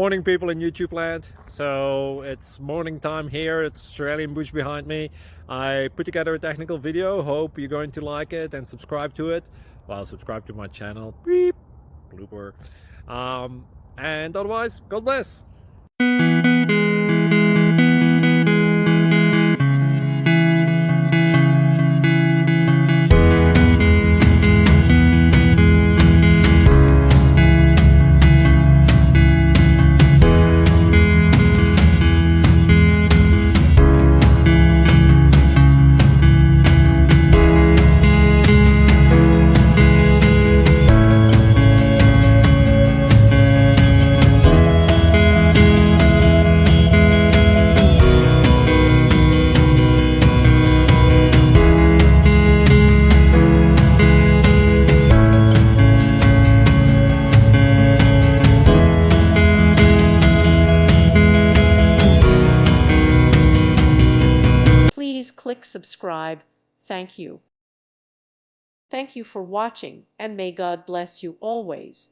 Morning people in YouTube land. So it's morning time here. It's Australian bush behind me. I put together a technical video. Hope you're going to like it and subscribe to it. Well, subscribe to my channel. Beep. Blooper. And otherwise, God bless. Please click subscribe. Thank you. Thank you for watching, and may God bless you always.